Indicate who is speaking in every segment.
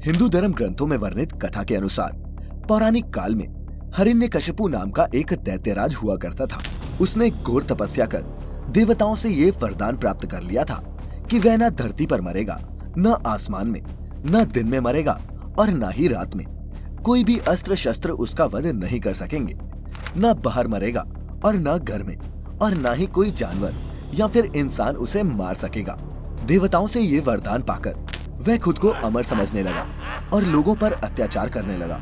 Speaker 1: हिंदू धर्म ग्रंथों में वर्णित कथा के अनुसार पौराणिक काल में हिरण्यकशिपु नाम का एक दैत्यराज हुआ करता था। उसने घोर तपस्या कर देवताओं से ये वरदान प्राप्त कर लिया था कि वह न धरती पर मरेगा, न आसमान में, न दिन में मरेगा और न ही रात में। कोई भी अस्त्र शस्त्र उसका वध नहीं कर सकेंगे। न बाहर मरेगा और न घर में, और न ही कोई जानवर या फिर इंसान उसे मार सकेगा। देवताओं से ये वरदान पाकर वह खुद को अमर समझने लगा और लोगों पर अत्याचार करने लगा।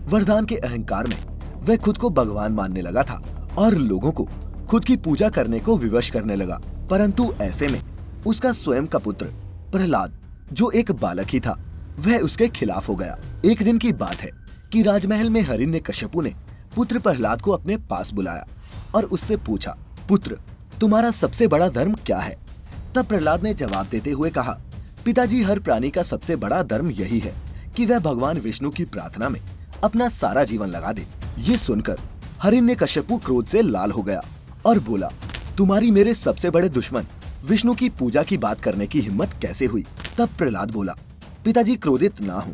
Speaker 1: वरदान के अहंकार में वह खुद को भगवान मानने लगा था और लोगों को खुद की पूजा करने को विवश करने लगा। परंतु ऐसे में उसका स्वयं का पुत्र प्रहलाद, जो एक बालक ही था, वह उसके खिलाफ हो गया। एक दिन की बात है कि राजमहल में हिरण्यकशिपु ने पुत्र प्रहलाद को अपने पास बुलाया और उससे पूछा, पुत्र, तुम्हारा सबसे बड़ा धर्म क्या है? तब प्रहलाद ने जवाब देते हुए कहा, पिताजी, हर प्राणी का सबसे बड़ा धर्म यही है कि वह भगवान विष्णु की प्रार्थना में अपना सारा जीवन लगा दे। ये सुनकर हिरण्यकशिपु क्रोध से लाल हो गया और बोला, तुम्हारी मेरे सबसे बड़े दुश्मन विष्णु की पूजा की बात करने की हिम्मत कैसे हुई? तब प्रहलाद बोला, पिताजी, क्रोधित ना हो,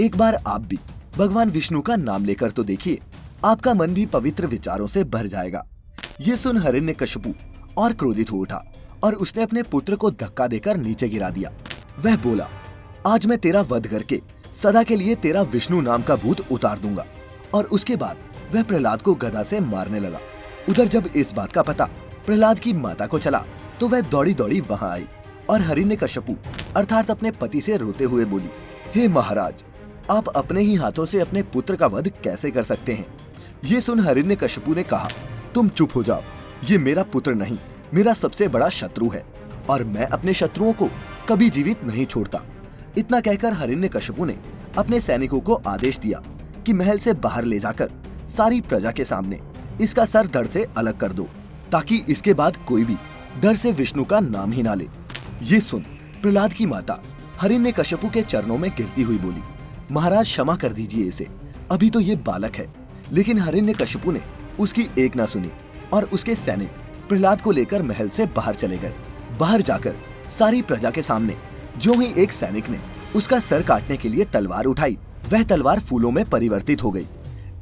Speaker 1: एक बार आप भी भगवान विष्णु का नाम लेकर तो देखिए, आपका मन भी पवित्र विचारों से भर जाएगा। ये सुन हिरण्यकशिपु और क्रोधित हो उठा और उसने अपने पुत्र को धक्का देकर नीचे गिरा दिया। वह बोला, आज मैं तेरा वध करके सदा के लिए तेरा विष्णु नाम का भूत उतार दूंगा। और उसके बाद वह प्रहलाद को गदा से मारने लगा। उधर जब इस बात का पता प्रहलाद की माता को चला तो वह दौड़ी दौड़ी वहां आई और हिरण्यकशिपु अर्थात अपने पति से रोते हुए बोली, हे महाराज, आप अपने ही हाथों से अपने पुत्र का वध कैसे कर सकते हैं? ये सुन हिरण्यकशिपु ने कहा, तुम चुप हो जाओ, ये मेरा पुत्र नहीं, मेरा सबसे बड़ा शत्रु है और मैं अपने शत्रुओं को कभी जीवित नहीं छोड़ता। इतना कहकर हिरण्यकशिपु ने अपने सैनिकों को आदेश दिया कि महल से बाहर ले जाकर सारी प्रजा के सामने इसका सर धड़ से अलग कर दो, ताकि इसके बाद कोई भी डर से विष्णु का नाम ही ना ले। ये सुन प्रहलाद की माता हिरण्यकशिपु के चरणों में गिरती हुई बोली, महाराज, क्षमा कर दीजिए इसे, अभी तो ये बालक है। लेकिन हिरण्यकशिपु ने उसकी एक ना सुनी और उसके सैनिक प्रहलाद को लेकर महल से बाहर चले गए। बाहर जाकर सारी प्रजा के सामने जो ही एक सैनिक ने उसका सर काटने के लिए तलवार उठाई, वह तलवार फूलों में परिवर्तित हो गई।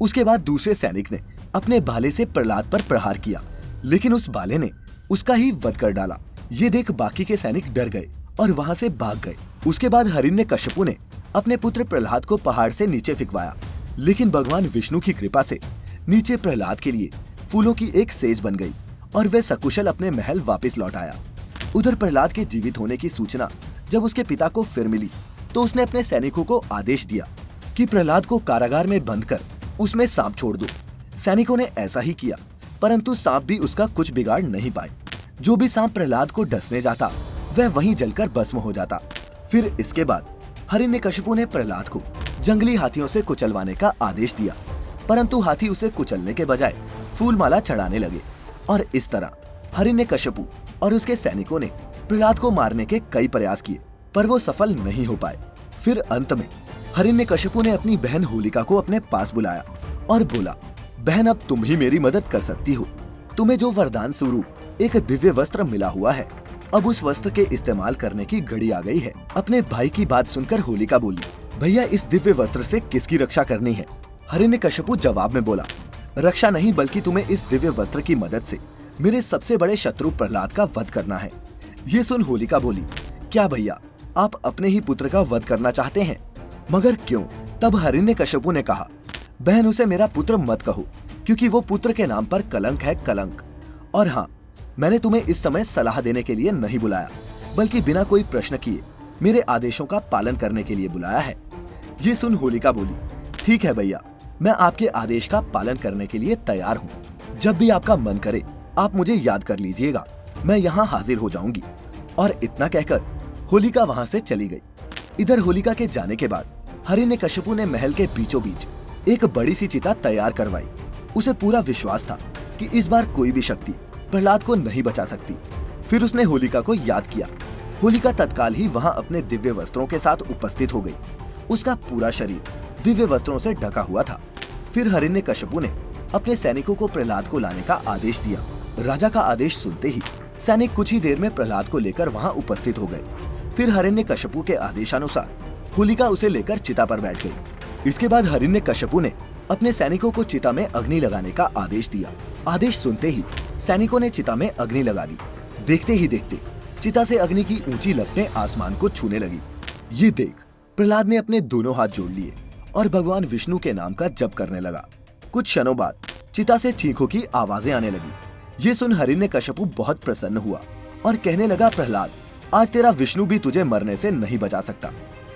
Speaker 1: उसके बाद दूसरे सैनिक ने अपने भाले से प्रहलाद पर प्रहार किया, लेकिन उस भाले ने उसका ही वध कर डाला। ये देख बाकी के सैनिक डर गए और वहां से भाग गए। उसके बाद हिरण्यकशिपु ने अपने पुत्र प्रहलाद को पहाड़ से नीचे फेंकवाया, लेकिन भगवान विष्णु की कृपा से नीचे प्रहलाद के लिए फूलों की एक सेज बन गई और वह सकुशल अपने महल वापस लौट आया। उधर प्रहलाद के जीवित होने की सूचना जब उसके पिता को फिर मिली तो उसने अपने सैनिकों को आदेश दिया कि प्रहलाद को कारागार में बंद कर उसमें सांप छोड़ दो। सैनिकों ने ऐसा ही किया, परंतु सांप भी उसका कुछ बिगाड़ नहीं पाए। जो भी सांप प्रहलाद को डसने जाता वह वहीं जलकर भस्म हो जाता। फिर इसके बाद हिरण्यकशिपु ने प्रहलाद को जंगली हाथियों से कुचलवाने का आदेश दिया, परंतु हाथी उसे कुचलने के बजाय फूल माला चढ़ाने लगे और इस तरह हिरण्यकशिपु और उसके सैनिकों ने प्रहलाद को मारने के कई प्रयास किए, पर वो सफल नहीं हो पाए। फिर अंत में हिरण्यकशिपु ने अपनी बहन होलिका को अपने पास बुलाया और बोला, बहन, अब तुम ही मेरी मदद कर सकती हो। तुम्हें जो वरदान स्वरूप एक दिव्य वस्त्र मिला हुआ है, अब उस वस्त्र के इस्तेमाल करने की घड़ी आ गई है। अपने भाई की बात सुनकर होलिका बोली, भैया, इस दिव्य वस्त्र से किसकी रक्षा करनी है? हिरण्यकशिपु जवाब में बोला, रक्षा नहीं, बल्कि तुम्हें इस दिव्य वस्त्र की मदद से मेरे सबसे बड़े शत्रु प्रहलाद का वध करना है। ये सुन होलिका बोली, क्या भैया, आप अपने ही पुत्र का वध करना चाहते हैं? मगर क्यों? तब हिरण्यकशिपु ने कहा, बहन, उसे मेरा पुत्र मत कहो, क्योंकि वो पुत्र के नाम पर कलंक है, कलंक। और हाँ, मैंने तुम्हें इस समय सलाह देने के लिए नहीं बुलाया, बल्कि बिना कोई प्रश्न किए मेरे आदेशों का पालन करने के लिए बुलाया है। ये सुन होलिका बोली, ठीक है भैया, मैं आपके आदेश का पालन करने के लिए तैयार हूँ। जब भी आपका मन करे आप मुझे याद कर लीजिएगा, मैं यहाँ हाजिर हो जाऊंगी। और इतना कहकर होलिका वहाँ से चली गई। इधर होलिका के जाने के बाद हिरण्यकशिपु ने महल के बीचों बीच एक बड़ी सी चिता तैयार करवाई। उसे पूरा विश्वास था कि इस बार कोई भी शक्ति प्रहलाद को नहीं बचा सकती। फिर उसने होलिका को याद किया। होलिका तत्काल ही वहाँ अपने दिव्य वस्त्रों के साथ उपस्थित हो गई। उसका पूरा शरीर दिव्य वस्त्रों से ढका हुआ था। फिर हिरण्यकशिपु ने अपने सैनिकों को प्रहलाद को लाने का आदेश दिया। राजा का आदेश सुनते ही सैनिक कुछ ही देर में प्रहलाद को लेकर वहां उपस्थित हो गए। फिर हिरण्यकशिपु के आदेशानुसार होलिका उसे लेकर चिता पर बैठ गई। इसके बाद हिरण्यकश्यपु ने अपने सैनिकों को चिता में अग्नि लगाने का आदेश दिया। आदेश सुनते ही सैनिकों ने चिता में अग्नि लगा दी। देखते ही देखते चिता से अग्नि की ऊंची लपटें आसमान को छूने लगी। ये देख प्रहलाद ने अपने दोनों हाथ जोड़ लिए और भगवान विष्णु के नाम का जप करने लगा। कुछ क्षणों बाद चिता से चीखों की आवाजें आने लगी। ये सुन हिरण्यकश्यपु बहुत प्रसन्न हुआ और कहने लगा, प्रहलाद, आज तेरा विष्णु भी तुझे मरने से नहीं बचा सकता।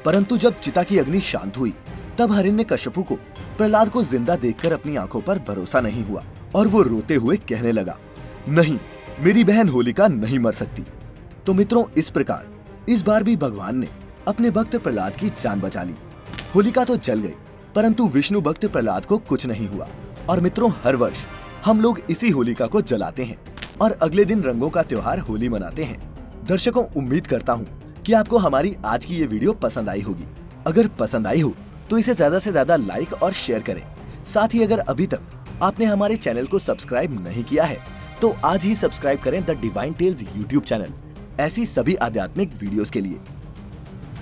Speaker 1: परंतु जब चिता की अग्नि शांत हुई तब हिरण्यकश्यपु को प्रहलाद को जिंदा देखकर अपनी आंखों पर भरोसा नहीं हुआ और वो रोते हुए कहने लगा, नहीं, मेरी बहन होलिका नहीं मर सकती। तो मित्रों, इस प्रकार इस बार भी भगवान ने अपने भक्त प्रहलाद की जान बचा ली। होलिका तो जल गई, परंतु विष्णु भक्त प्रहलाद को कुछ नहीं हुआ। और मित्रों, हर वर्ष हम लोग इसी होलिका को जलाते हैं और अगले दिन रंगों का त्योहार होली मनाते हैं। दर्शकों, उम्मीद करता हूँ कि आपको हमारी आज की ये वीडियो पसंद आई होगी। अगर पसंद आई हो तो इसे ज्यादा से ज्यादा लाइक और शेयर करें। साथ ही अगर अभी तक आपने हमारे चैनल को सब्सक्राइब नहीं किया है तो आज ही सब्सक्राइब करें the Divine Tales YouTube channel, ऐसी सभी आध्यात्मिक वीडियोस के लिए।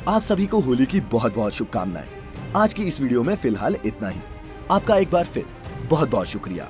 Speaker 1: आप सभी को होली की बहुत बहुत शुभकामनाएं। आज की इस वीडियो में फिलहाल इतना ही। आपका एक बार फिर बहुत बहुत शुक्रिया।